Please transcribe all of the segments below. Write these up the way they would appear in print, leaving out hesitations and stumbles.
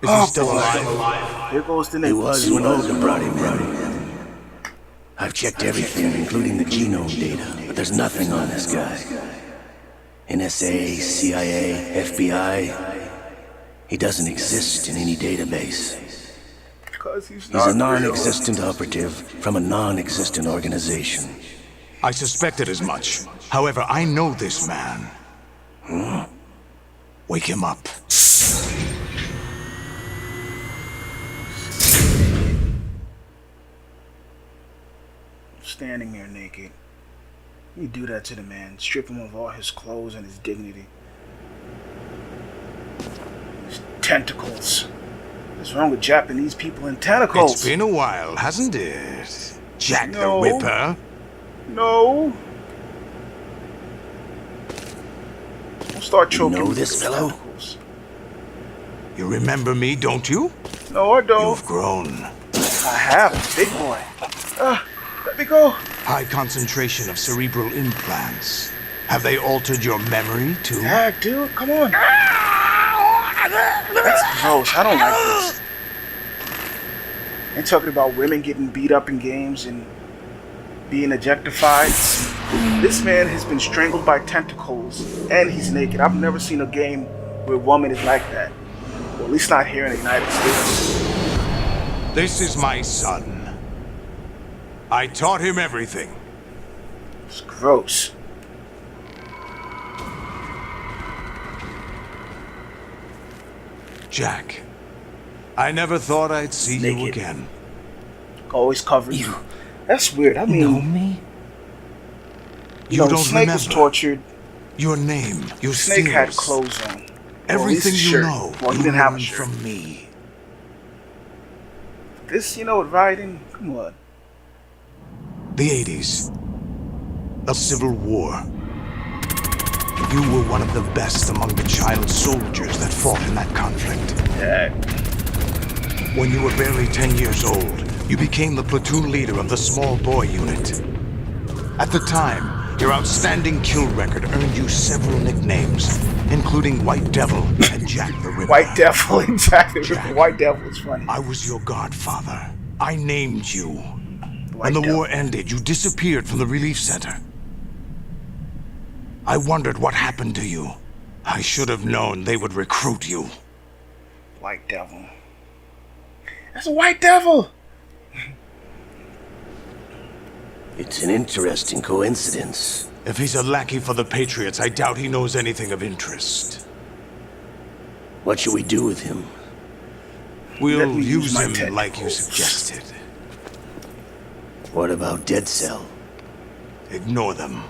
Is he still alive? Here goes the He name. was when Olga brought him in. I've checked everything, including the genome data, but there's nothing on this guy. NSA, CIA, FBI. He doesn't exist in any database. He's He's a non-existent operative from a non-existent organization. I suspected as much. However, I know this man. Wake him up. Standing there naked. You do that to the man. Strip him of all his clothes and his dignity. His tentacles. What's wrong with Japanese people and tentacles? It's been a while, hasn't it? Jack the No. Ripper. No. Don't start choking know me this with fellow? tentacles. You remember me, don't you? No, I don't. You've grown. I have. Big boy. Let me go. High concentration of cerebral implants. Have they altered your memory, too? Heck, dude, come on. That's gross. I don't like this. Ain't talking about women getting beat up in games and being objectified. This man has been strangled by tentacles and he's naked. I've never seen a game where a woman is like that. Well, at least not here in the United States. This is my son. I taught him everything. It's gross. Jack, I never thought I'd see you Naked. again. Always covered. You That's weird. I mean, know me? You no, don't Snake remember was tortured. your name, your Snake had skills, clothes on. Or at everything least a you shirt. know. Well, he you didn't have a learned shirt. from me. This, writing? Come on. The 80s. A civil war. You were one of the best among the child soldiers that fought in that conflict. Yeah. When you were barely 10 years old, you became the platoon leader of the small boy unit. At the time, your outstanding kill record earned you several nicknames, including White Devil and Jack the Ripper. White Devil, exactly. Jack. White Devil is funny. I was your godfather. I named you. White When the Devil. war ended, you disappeared from the relief center. I wondered what happened to you. I should have known they would recruit you. White Devil. That's a White Devil! It's an interesting coincidence. If he's a lackey for the Patriots, I doubt he knows anything of interest. What should we do with him? Let We'll me use use my him like you tentacles. suggested. What about Dead Cell? Ignore them.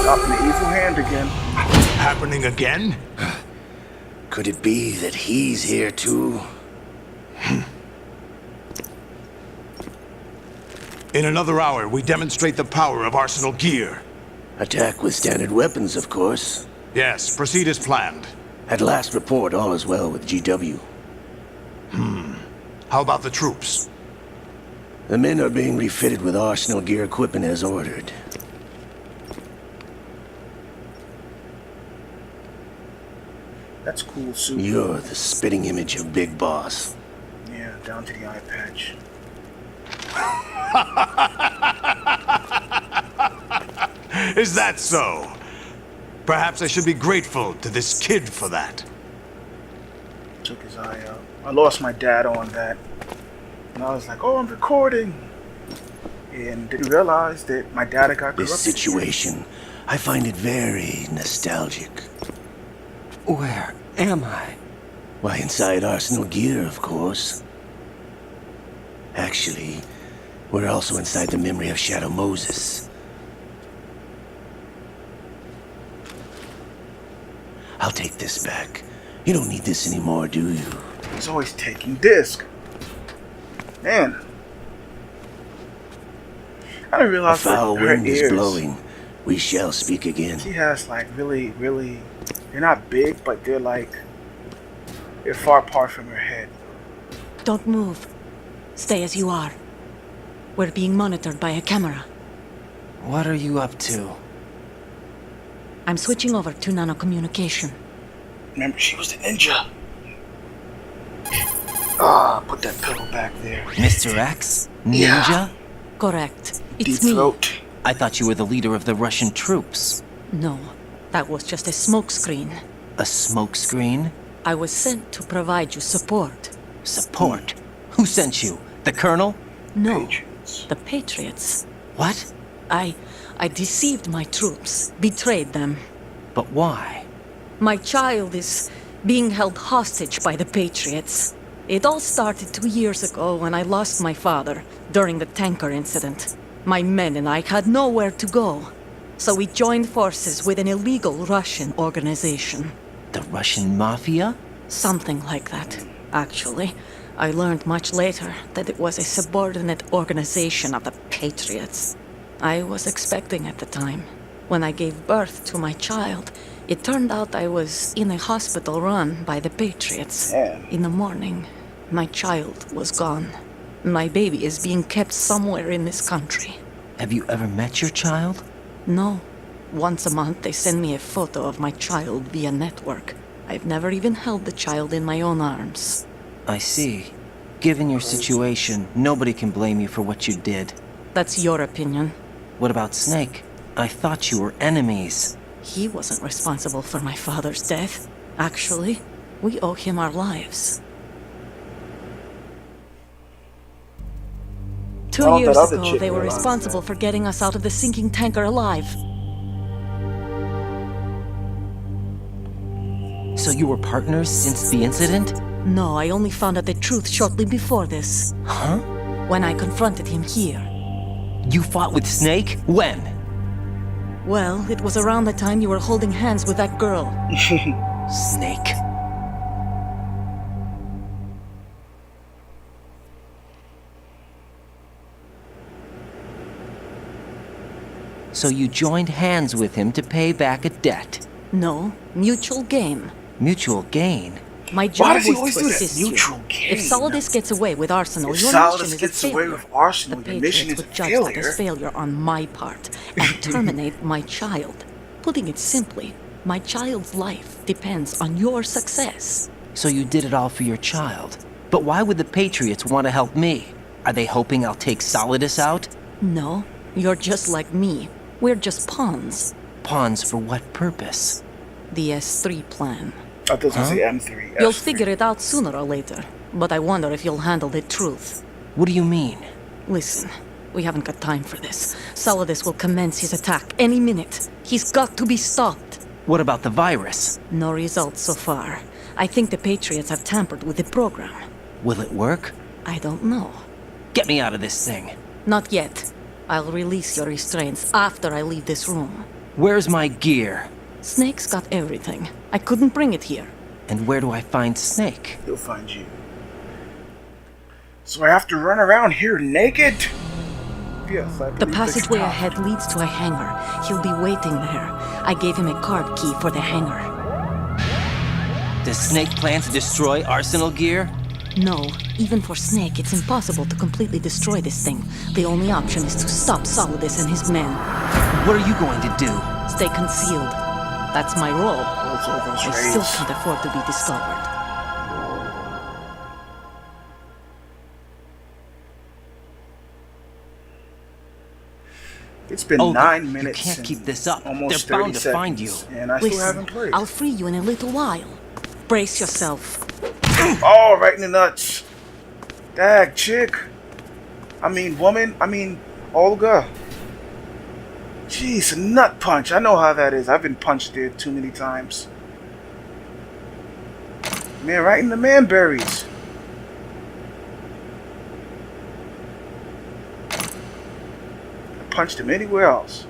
Dropping the evil hand again. Happening again? Could it be that he's here too? In another hour, we demonstrate the power of Arsenal gear. Attack with standard weapons, of course. Yes, proceed as planned. At last report, all is well with GW. How about the troops? The men are being refitted with Arsenal gear equipment as ordered. That's cool, Sue. You're the spitting image of Big Boss. Yeah, down to the eye patch. Is that so? Perhaps I should be grateful to this kid for that. Took his eye out. I lost my dad on that. And I was like, oh, I'm recording. And didn't realize that my dad had got corrupted. This situation, I find it very nostalgic. Where am I? Why, inside Arsenal gear, of course. Actually, we're also inside the memory of Shadow Moses. I'll take this back. You don't need this anymore, do you? He's always taking disc. Man. I didn't A realize foul that her wind is ears. blowing. We shall speak again. She has like really, they're not big, but they're far apart from her head. Don't move. Stay as you are. We're being monitored by a camera. What are you up to? I'm switching over to nanocommunication. Remember, she was the ninja. Ah, put that pillow back there. Mr. X? Ninja? Yeah. Correct. Deep It's me. throat. I thought you were the leader of the Russian troops. No, that was just a smokescreen. A smokescreen? I was sent to provide you support. Support? Who sent you? The Colonel? No, Patriots. the Patriots. What? I deceived my troops, betrayed them. But why? My child is being held hostage by the Patriots. It all started 2 years ago when I lost my father during the tanker incident. My men and I had nowhere to go, so we joined forces with an illegal Russian organization. The Russian Mafia? Something like that, actually. I learned much later that it was a subordinate organization of the Patriots. I was expecting at the time. When I gave birth to my child, it turned out I was in a hospital run by the Patriots. Damn. In the morning, my child was gone. My baby is being kept somewhere in this country. Have you ever met your child? No. Once a month, they send me a photo of my child via network. I've never even held the child in my own arms. I see. Given your situation, nobody can blame you for what you did. That's your opinion. What about Snake? I thought you were enemies. He wasn't responsible for my father's death. Actually, we owe him our lives. 2 Oh, that years other ago, chick they were realized responsible that. for getting us out of the sinking tanker alive. So you were partners since the incident? No, I only found out the truth shortly before this. Huh? When I confronted him here. You fought with Snake? When? Well, it was around the time you were holding hands with that girl. Snake. So you joined hands with him to pay back a debt. No, mutual game. Mutual gain. My Why job does he was always to do that? assist you. Mutual gain. If Solidus gets away with Arsenal, If your Solidus mission is gets a away failure. with Arsenal, the your mission Patriots is a would judge that failure. as failure on my part and terminate my child. Putting it simply, my child's life depends on your success. So you did it all for your child. But why would the Patriots want to help me? Are they hoping I'll take Solidus out? No, you're just like me. We're just pawns. Pawns for what purpose? The S3 plan. I thought it was gonna say M3. You'll S3. figure it out sooner or later, but I wonder if you'll handle the truth. What do you mean? Listen, we haven't got time for this. Solidus will commence his attack any minute. He's got to be stopped. What about the virus? No results so far. I think the Patriots have tampered with the program. Will it work? I don't know. Get me out of this thing. Not yet. I'll release your restraints after I leave this room. Where's my gear? Snake's got everything. I couldn't bring it here. And where do I find Snake? He'll find you. So I have to run around here naked? Yes, I The believe passageway it's ahead leads to a hangar. He'll be waiting there. I gave him a card key for the hangar. Does Snake plan to destroy Arsenal gear? No, even for Snake, it's impossible to completely destroy this thing. The only option is to stop Solidus and his men. What are you going to do? Stay concealed. That's my role. Those are those I still raids. can't afford to be discovered. It's been Oh, 9 you minutes. can't and keep this up. Almost They're 30 bound to find seconds, you. And I still Listen, haven't played. I'll free you in a little while. Brace yourself. Oh, right in the nuts. Dag, chick. Woman. Olga. Jeez, a nut punch. I know how that is. I've been punched there too many times. Man, right in the manberries. I punched him anywhere else.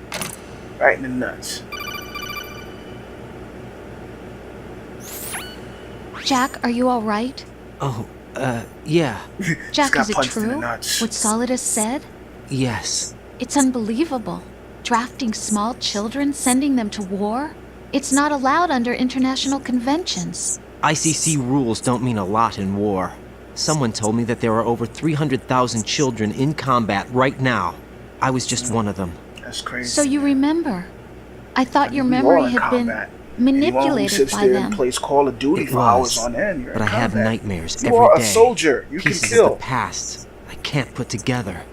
Right in the nuts. Jack, are you all right? Oh, yeah. Jack, got is it punched in the true nuts. what Solidus said? Yes. It's unbelievable. Drafting small children, sending them to war? It's not allowed under international conventions. ICC rules don't mean a lot in war. Someone told me that there are over 300,000 children in combat right now. I was just one of them. That's crazy. So you remember? I thought your We are memory in had been combat. Anyone who manipulated sits by there and them. plays Call of Duty It for hours was, on end, you're but in I have combat. nightmares You every are a day. soldier. You Pieces can kill. of the past I can't put together.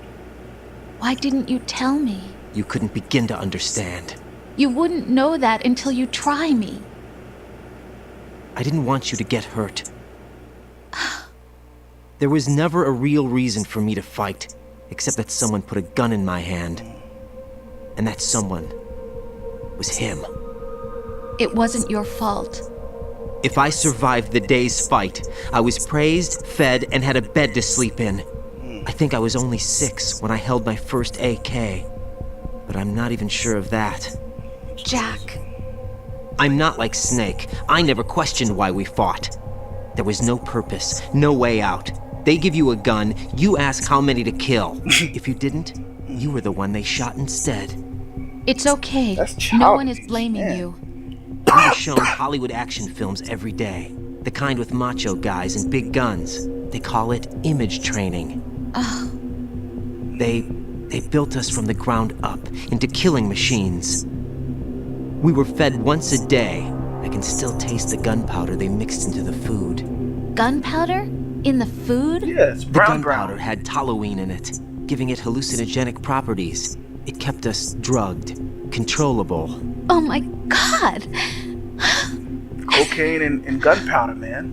Why didn't you tell me? You couldn't begin to understand. You wouldn't know that until you try me. I didn't want you to get hurt. There was never a real reason for me to fight, except that someone put a gun in my hand. And that someone was him. It wasn't your fault. If I survived the day's fight, I was praised, fed, and had a bed to sleep in. I think I was only 6 when I held my first AK. But I'm not even sure of that. Jack, I'm not like Snake. I never questioned why we fought. There was no purpose, no way out. They give you a gun, you ask how many to kill. If you didn't, you were the one they shot instead. it's okay. That's No one is childish, blaming man. you. We were shown Hollywood action films every day. The kind with macho guys and big guns. They call it image training. They built us from the ground up into killing machines. We were fed once a day. I can still taste the gunpowder they mixed into the food. Gunpowder? In the food? Yeah, it's The brown gunpowder brown. had toluene in it, giving it hallucinogenic properties. It kept us drugged, controllable. Oh my god! Cocaine and gunpowder, man.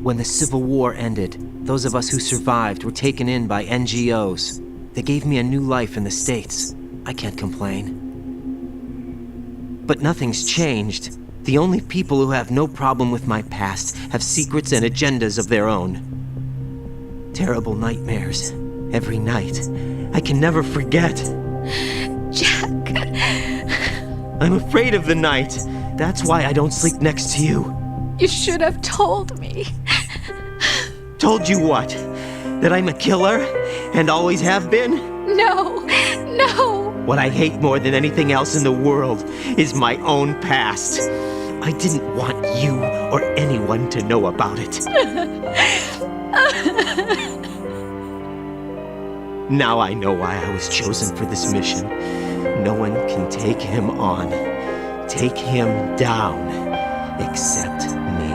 When the Civil War ended, those of us who survived were taken in by NGOs. They gave me a new life in the States. I can't complain. But nothing's changed. The only people who have no problem with my past have secrets and agendas of their own. Terrible nightmares. Every night. I can never forget. Jack! I'm afraid of the night. That's why I don't sleep next to you. You should have told me. Told you what? That I'm a killer? And always have been? No! No! What I hate more than anything else in the world is my own past. I didn't want you or anyone to know about it. Now I know why I was chosen for this mission. No one can take him on, take him down, except me.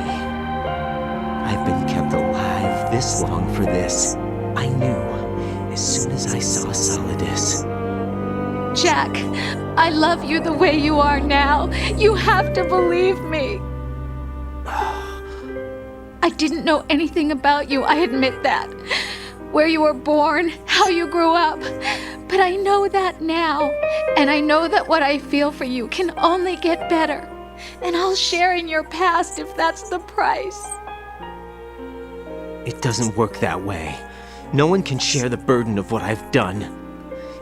I've been kept alive this long for this. I knew as soon as I saw Solidus. Jack, I love you the way you are now. You have to believe me. I didn't know anything about you, I admit that. Where you were born, how you grew up. But I know that now. And I know that what I feel for you can only get better. And I'll share in your past if that's the price. It doesn't work that way. No one can share the burden of what I've done.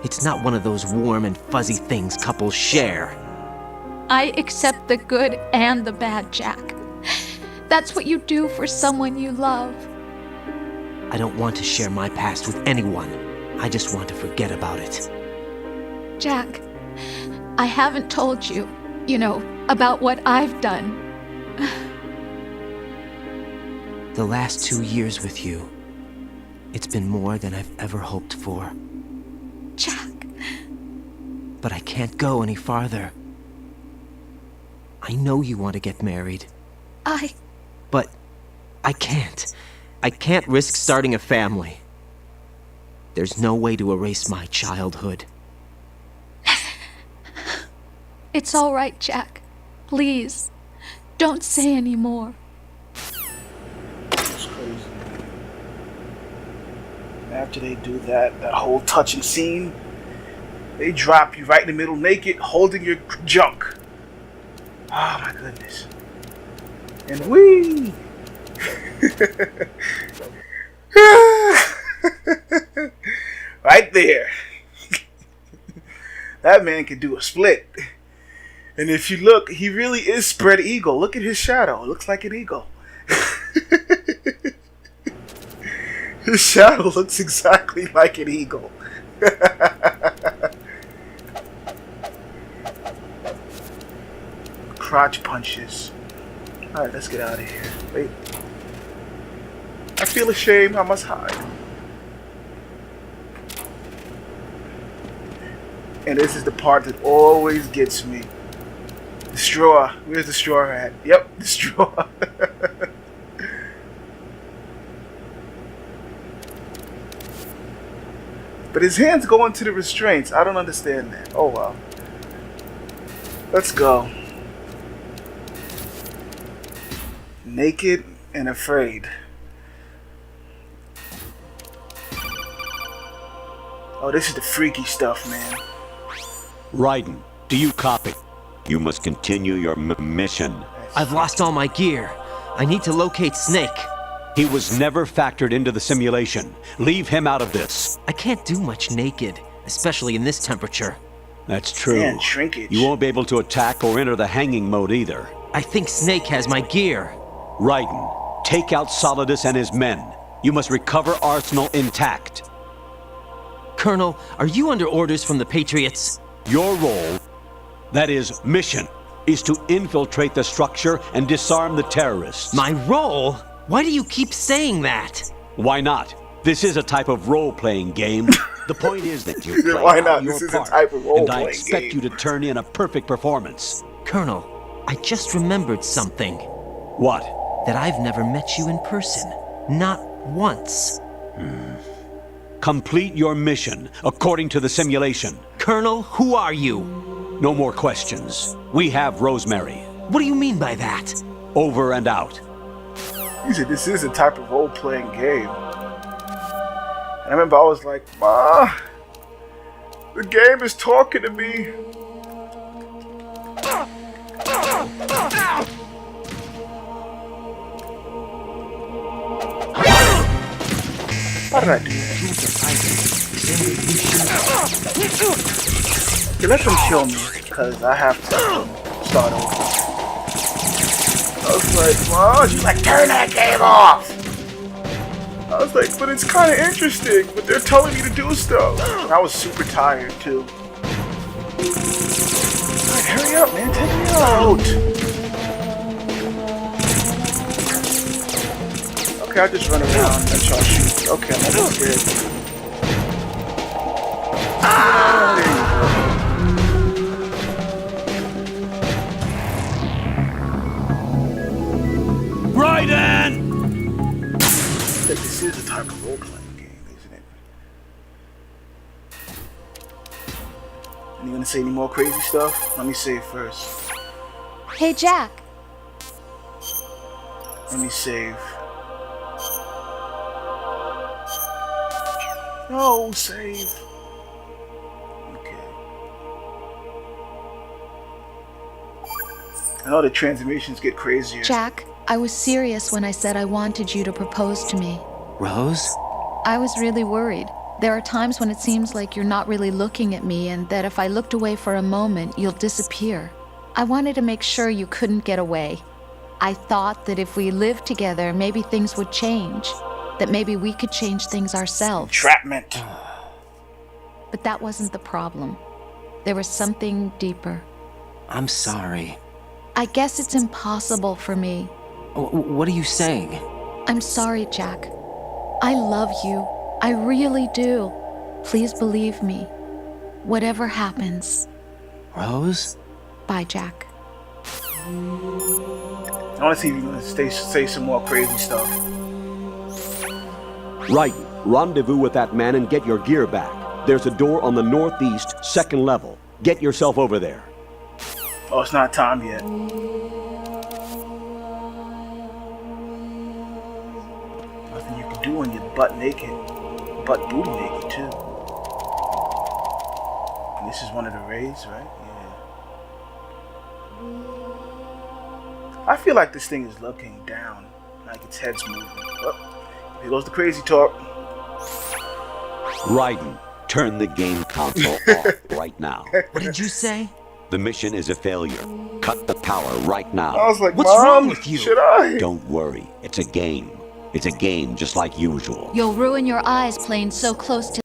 It's not one of those warm and fuzzy things couples share. I accept the good and the bad, Jack. That's what you do for someone you love. I don't want to share my past with anyone. I just want to forget about it. Jack, I haven't told you, about what I've done. The last 2 years with you, it's been more than I've ever hoped for. Jack, But I can't go any farther. I know you want to get married, but I can't. I can't risk starting a family. There's no way to erase my childhood. It's all right, Jack. Please, don't say any more. It's crazy. After they do that whole touching scene, they drop you right in the middle naked, holding your junk. Oh my goodness. And we right there. That man can do a split. And if you look, he really is spread eagle. Look at his shadow. It looks like an eagle. His shadow looks exactly like an eagle. Crotch punches. Alright, let's get out of here. Wait. I feel ashamed. I must hide. And this is the part that always gets me. The straw. Where's the straw at? Yep, the straw. But his hands go into the restraints. I don't understand that. Oh well. Let's go. Naked and afraid. Oh, this is the freaky stuff, man. Raiden, do you copy? You must continue your mission. I've lost all my gear. I need to locate Snake. He was never factored into the simulation. Leave him out of this. I can't do much naked, especially in this temperature. That's true. Man, shrinkage. You won't be able to attack or enter the hanging mode either. I think Snake has my gear. Raiden, take out Solidus and his men. You must recover Arsenal intact. Colonel, are you under orders from the Patriots? Your role, that is, mission, is to infiltrate the structure and disarm the terrorists. My role? Why do you keep saying that? Why not? This is a type of role-playing game. The point is that you play Why out not? your This is a part, type of and role-playing I expect game. you to turn in a perfect performance. Colonel, I just remembered something. What? That I've never met you in person. Not once. Complete your mission according to the simulation. Colonel, who are you? No more questions. We have Rosemary. What do you mean by that? Over and out. He said this is a type of role-playing game. And I remember I was like, Ma, the game is talking to me. Why did I do that? Okay, let them kill me, because I have to start over. I was like, Mom, she's like, turn that game off! I was like, but it's kind of interesting, but they're telling me to do stuff. And I was super tired, too. Alright, hurry up, man, take me out! Okay, I'll just run around and y'all shoot. Okay, I'm almost dead. Ah! There you go. Raiden! This is a type of role-playing game, isn't it? And you gonna say any more crazy stuff? Let me save first. Hey, Jack. Let me save. No, save. Okay. I know the transmissions get crazier. Jack, I was serious when I said I wanted you to propose to me. Rose? I was really worried. There are times when it seems like you're not really looking at me and that if I looked away for a moment, you'll disappear. I wanted to make sure you couldn't get away. I thought that if we lived together, maybe things would change. That maybe we could change things ourselves. Entrapment. But that wasn't the problem. There was something deeper. I'm sorry. I guess it's impossible for me. What are you saying? I'm sorry, Jack. I love you. I really do. Please believe me. Whatever happens. Rose? Bye, Jack. I want to see if you're gonna say some more crazy stuff. Raiden, rendezvous with that man and get your gear back. There's a door on the northeast, second level. Get yourself over there. Oh, it's not time yet. Nothing you can do when you're butt naked. Butt booty naked, too. And this is one of the rays, right? Yeah. I feel like this thing is looking down. Like its head's moving. Oh, here goes the crazy talk. Raiden, turn the game console off right now. What did you say? The mission is a failure. Cut the power right now. I was like, What's Mom, wrong with you? should I? Don't worry, it's a game. It's a game just like usual. You'll ruin your eyes playing so close to